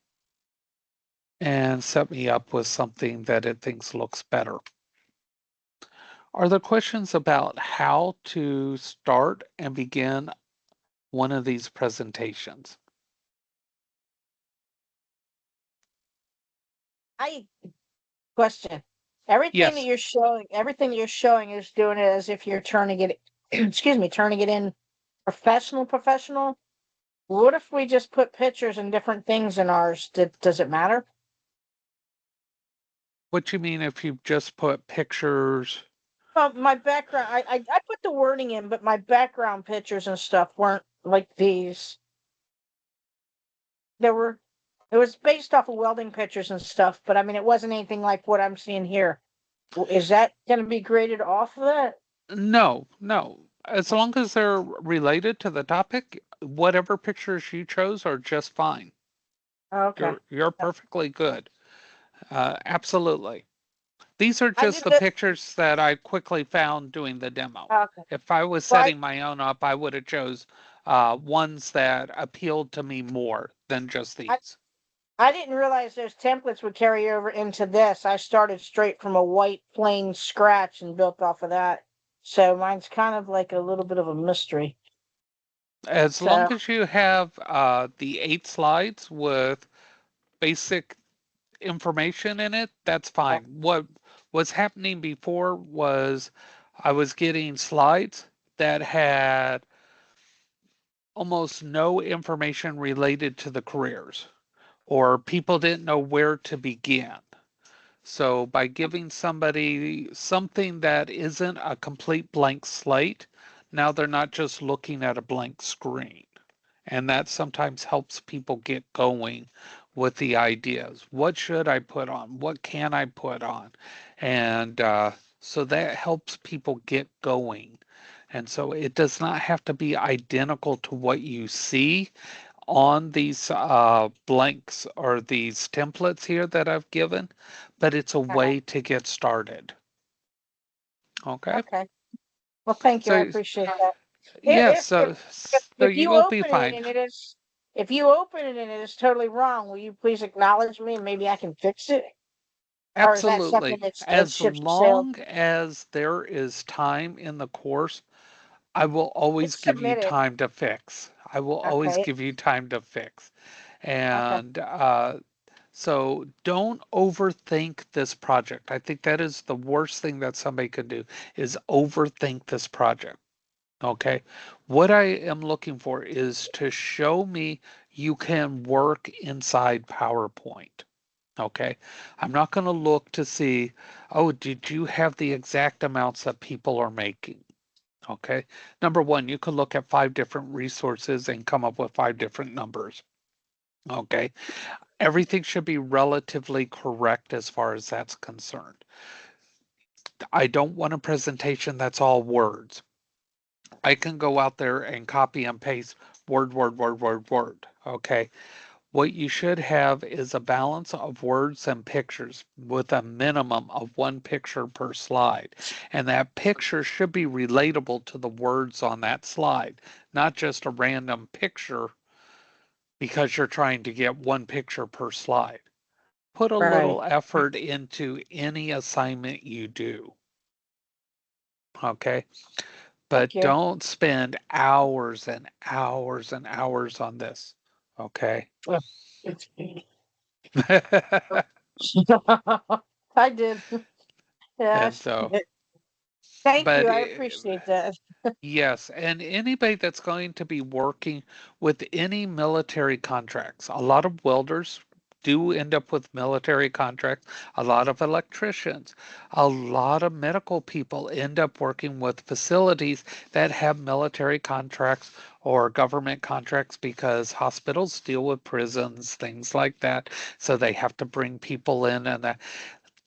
[SPEAKER 1] and set me up with something that it thinks looks better. Are there questions about how to start and begin one of these presentations?
[SPEAKER 2] I question. Everything that
[SPEAKER 1] Yes.
[SPEAKER 2] you're showing is doing it as if you're turning it, excuse me, turning it in professional. What if we just put pictures and different things in ours? Does it matter?
[SPEAKER 1] What you mean if you just put pictures?
[SPEAKER 2] Well, my background, I put the wording in, but my background pictures and stuff weren't like these. There were, it was based off of welding pictures and stuff, but I mean, it wasn't anything like what I'm seeing here. Is that going to be graded off of that?
[SPEAKER 1] No, no. As long as they're related to the topic, whatever pictures you chose are just fine.
[SPEAKER 2] Okay.
[SPEAKER 1] You're perfectly good. Absolutely. These are
[SPEAKER 2] I
[SPEAKER 1] just
[SPEAKER 2] did
[SPEAKER 1] the
[SPEAKER 2] the
[SPEAKER 1] pictures that I quickly found doing the demo.
[SPEAKER 2] okay.
[SPEAKER 1] If I was
[SPEAKER 2] Well,
[SPEAKER 1] setting my own up, I would have chose ones that appealed to me more than just
[SPEAKER 2] I,
[SPEAKER 1] these.
[SPEAKER 2] I didn't realize those templates would carry over into this. I started straight from a white plain scratch and built off of that. So mine's kind of like a little bit of a mystery.
[SPEAKER 1] As
[SPEAKER 2] So
[SPEAKER 1] long as you have the 8 slides with basic information in it, that's
[SPEAKER 2] yeah,
[SPEAKER 1] fine. What was happening before was I was getting slides that had almost no information related to the careers, or people didn't know where to begin. So by giving somebody something that isn't a complete blank slate, now they're not just looking at a blank screen. And that sometimes helps people get going with the ideas. What should I put on? What can I put on? And so that helps people get going. And so it does not have to be identical to what you see on these blanks or these templates here that I've given, but it's a
[SPEAKER 2] uh-huh.
[SPEAKER 1] way to get started. Okay.
[SPEAKER 2] Okay. Well, thank you. I
[SPEAKER 1] So
[SPEAKER 2] appreciate that.
[SPEAKER 1] yes, so
[SPEAKER 2] If
[SPEAKER 1] you
[SPEAKER 2] you
[SPEAKER 1] will be
[SPEAKER 2] open it
[SPEAKER 1] fine.
[SPEAKER 2] and it is if you open it and it is totally wrong, will you please acknowledge me and maybe I can fix it? Or is that something
[SPEAKER 1] Absolutely.
[SPEAKER 2] that
[SPEAKER 1] As
[SPEAKER 2] ships sailed?
[SPEAKER 1] long as there is time in the course, I will always
[SPEAKER 2] It's
[SPEAKER 1] give you
[SPEAKER 2] submitted.
[SPEAKER 1] time to fix. I will always
[SPEAKER 2] Okay.
[SPEAKER 1] give you time to fix.
[SPEAKER 2] Okay.
[SPEAKER 1] And so don't overthink this project. I think that is the worst thing that somebody could do is overthink this project. Okay. What I am looking for is to show me you can work inside PowerPoint. Okay. I'm not going to look to see, oh, did you have the exact amounts that people are making? Okay. Number one, you could look at 5 different resources and come up with 5 different numbers. Okay. Everything should be relatively correct as far as that's concerned. I don't want a presentation that's all words. I can go out there and copy and paste word, word, word, word, word. Okay. What you should have is a balance of words and pictures with a minimum of 1 picture per slide. And that picture should be relatable to the words on that slide, not just a random picture because you're trying to get 1 picture per slide. Put a
[SPEAKER 2] Right.
[SPEAKER 1] little effort into any assignment you do. Okay.
[SPEAKER 2] Thank
[SPEAKER 1] But
[SPEAKER 2] you.
[SPEAKER 1] don't spend hours and hours and hours on this. Okay.
[SPEAKER 2] Yeah. I did.
[SPEAKER 1] And
[SPEAKER 2] Yes.
[SPEAKER 1] so,
[SPEAKER 2] Thank you.
[SPEAKER 1] but
[SPEAKER 2] I appreciate that.
[SPEAKER 1] yes, and anybody that's going to be working with any military contracts, a lot of welders do end up with military contracts, a lot of electricians, a lot of medical people end up working with facilities that have military contracts or government contracts because hospitals deal with prisons, things like that. So they have to bring people in and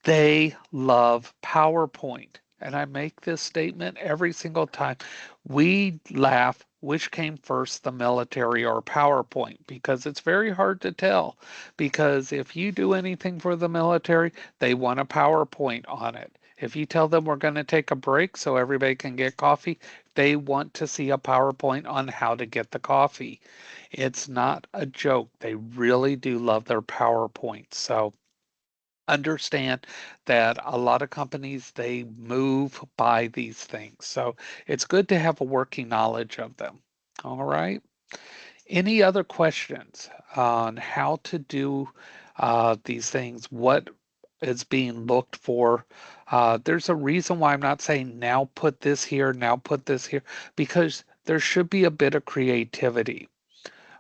[SPEAKER 1] they love PowerPoint. And I make this statement every single time. We laugh which came first, the military or PowerPoint, because it's very hard to tell. Because if you do anything for the military, they want a PowerPoint on it. If you tell them we're going to take a break so everybody can get coffee, they want to see a PowerPoint on how to get the coffee. It's not a joke. They really do love their PowerPoint. So understand that a lot of companies they move by these things. So it's good to have a working knowledge of them. All right. Any other questions on how to do these things? What is being looked for? There's a reason why I'm not saying now put this here, now put this here, because there should be a bit of creativity.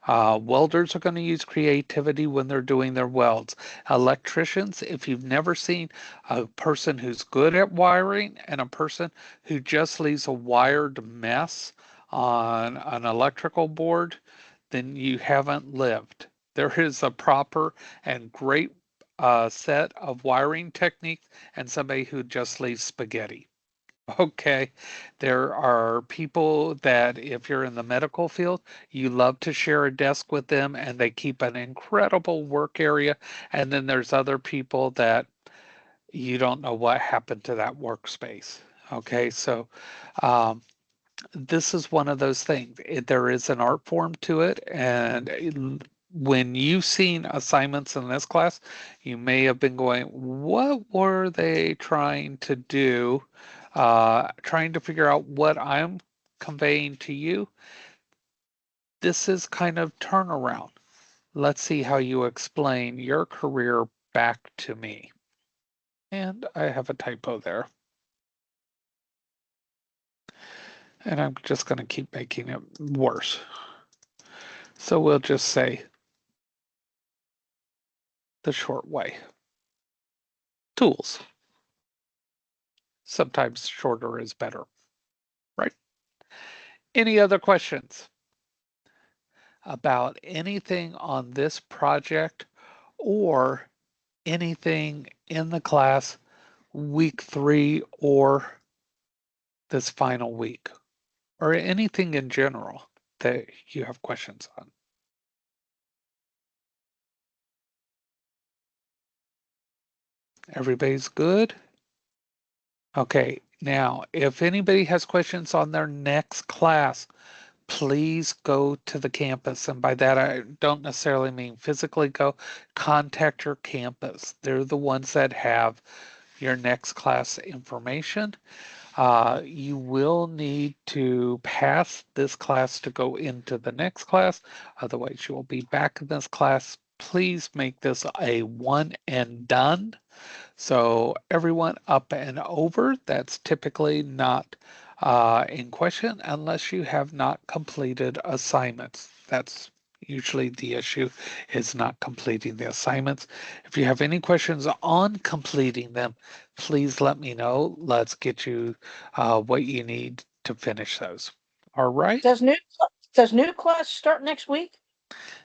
[SPEAKER 1] Welders are going to use creativity when they're doing their welds. Electricians, if you've never seen a person who's good at wiring and a person who just leaves a wired mess on an electrical board, then you haven't lived. There is a proper and great set of wiring techniques and somebody who just leaves spaghetti. Okay. There are people that, if you're in the medical field, you love to share a desk with them and they keep an incredible work area. And then there's other people that you don't know what happened to that workspace. Okay. So, um, this is one of those things. There is an art form to it, and when you've seen assignments in this class, you may have been going, "What were they trying to do?" Trying to figure out what I'm conveying to you. This is kind of turnaround. Let's see how you explain your career back to me. And I have a typo there, and I'm just going to keep making it worse. So we'll just say the short way. Tools. Sometimes shorter is better, right? Any other questions about anything on this project or anything in the class week 3 or this final week or anything in general that you have questions on? Everybody's good? Okay, now if anybody has questions on their next class, please go to the campus. And by that, I don't necessarily mean physically go. Contact your campus. They're the ones that have your next class information. You will need to pass this class to go into the next class. Otherwise, you will be back in this class. Please make this a one and done. So everyone up and over, that's typically not in question unless you have not completed assignments. That's usually the issue is not completing the assignments. If you have any questions on completing them, please let me know. Let's get you what you need to finish those. All right.
[SPEAKER 2] Does new class start next week?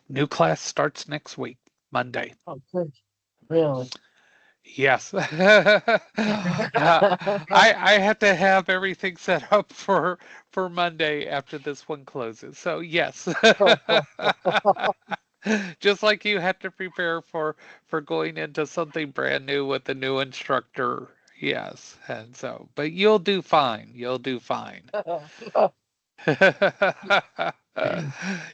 [SPEAKER 1] New class starts next week, Monday.
[SPEAKER 2] Oh, good. Really?
[SPEAKER 1] Yes. I have to have everything set up for Monday after this one closes. So yes. Just like you had to prepare for going into something brand new with a new instructor. Yes. And so, but you'll do fine. You'll do fine.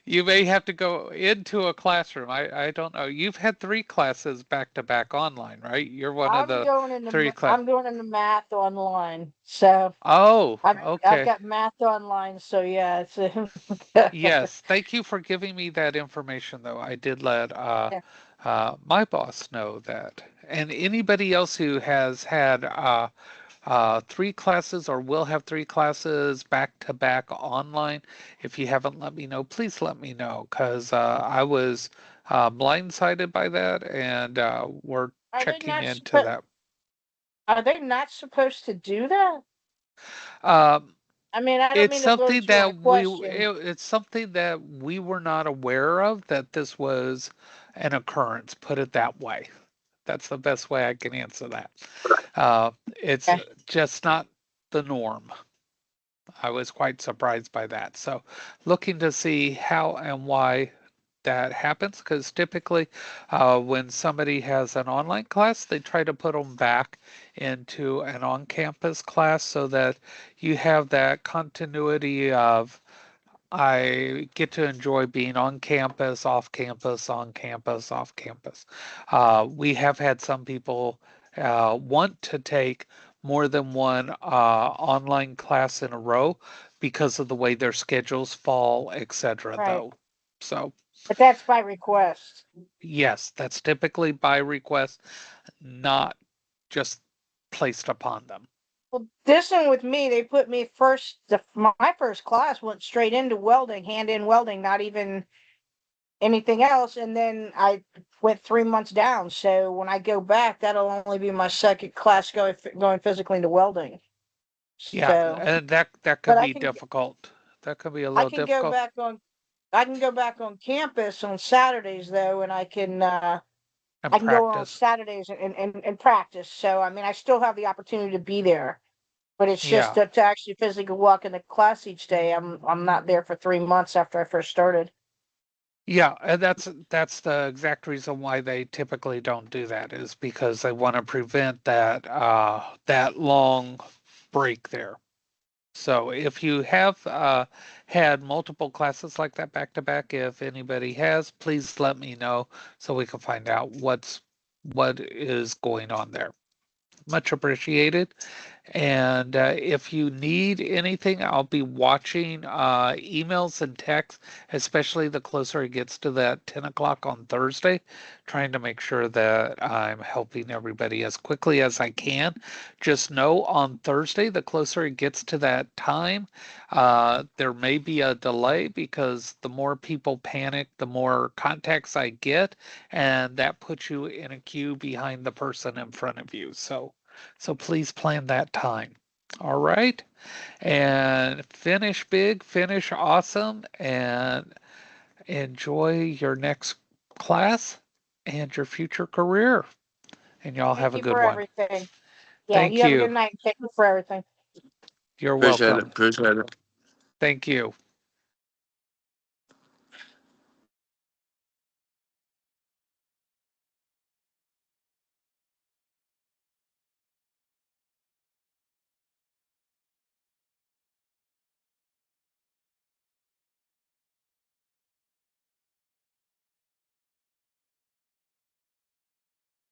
[SPEAKER 1] You may have to go into a classroom. I don't know. You've had 3 classes back to back online, right? You're one of the 3 class.
[SPEAKER 2] I'm going into math online. So
[SPEAKER 1] Oh,
[SPEAKER 2] I've
[SPEAKER 1] okay.
[SPEAKER 2] got math online. So yeah, it's
[SPEAKER 1] Yes. Thank you for giving me that information, though. I did let my boss know that. And anybody else who has had 3 classes or will have 3 classes back to back online. If you haven't let me know, please let me know because I was blindsided by that and we're
[SPEAKER 2] are they
[SPEAKER 1] checking
[SPEAKER 2] not
[SPEAKER 1] into
[SPEAKER 2] supposed
[SPEAKER 1] that.
[SPEAKER 2] are they not supposed to do that?
[SPEAKER 1] Um,
[SPEAKER 2] I mean, I don't
[SPEAKER 1] it's
[SPEAKER 2] mean to
[SPEAKER 1] something
[SPEAKER 2] belittle my
[SPEAKER 1] that
[SPEAKER 2] question.
[SPEAKER 1] it's something that we were not aware of that this was an occurrence, put it that way. That's the best way I can answer that. It's
[SPEAKER 2] Okay.
[SPEAKER 1] just not the norm. I was quite surprised by that. So, looking to see how and why that happens, because typically when somebody has an online class, they try to put them back into an on campus class so that you have that continuity of I get to enjoy being on campus, off campus, on campus, off campus. We have had some people want to take more than one online class in a row because of the way their schedules fall, etc.
[SPEAKER 2] Right.
[SPEAKER 1] Though. So,
[SPEAKER 2] But that's by request.
[SPEAKER 1] yes, that's typically by request, not just placed upon them.
[SPEAKER 2] Well, this one with me, they put me first. My first class went straight into welding, hand in welding, not even anything else. And then I went 3 months down. So when I go back, that'll only be my second class going physically into welding.
[SPEAKER 1] Yeah,
[SPEAKER 2] So,
[SPEAKER 1] and that
[SPEAKER 2] but
[SPEAKER 1] could be difficult. That could be a
[SPEAKER 2] I
[SPEAKER 1] little
[SPEAKER 2] can go
[SPEAKER 1] difficult.
[SPEAKER 2] back on I can go back on campus on Saturdays though, and
[SPEAKER 1] And
[SPEAKER 2] I can go on
[SPEAKER 1] practice.
[SPEAKER 2] Saturdays and practice. So I mean, I still have the opportunity to be there. But it's just
[SPEAKER 1] Yeah.
[SPEAKER 2] to actually physically walk into class each day. I'm not there for 3 months after I first started.
[SPEAKER 1] Yeah, and that's the exact reason why they typically don't do that is because they want to prevent that long break there. So if you have had multiple classes like that back to back, if anybody has, please let me know so we can find out what is going on there. Much appreciated. And if you need anything, I'll be watching emails and texts, especially the closer it gets to that 10 o'clock on Thursday, trying to make sure that I'm helping everybody as quickly as I can. Just know on Thursday, the closer it gets to that time, there may be a delay because the more people panic, the more contacts I get, and that puts you in a queue behind the person in front of you. So please plan that time. All right. And finish big, finish awesome, and enjoy your next class and your future career. And y'all
[SPEAKER 2] Thank
[SPEAKER 1] have a
[SPEAKER 2] you
[SPEAKER 1] good
[SPEAKER 2] for
[SPEAKER 1] one.
[SPEAKER 2] everything. Yeah, you
[SPEAKER 1] Thank
[SPEAKER 2] have a
[SPEAKER 1] you.
[SPEAKER 2] good night. Thank you for everything.
[SPEAKER 1] You're
[SPEAKER 3] Appreciate it.
[SPEAKER 1] welcome.
[SPEAKER 3] Appreciate it.
[SPEAKER 1] Thank you.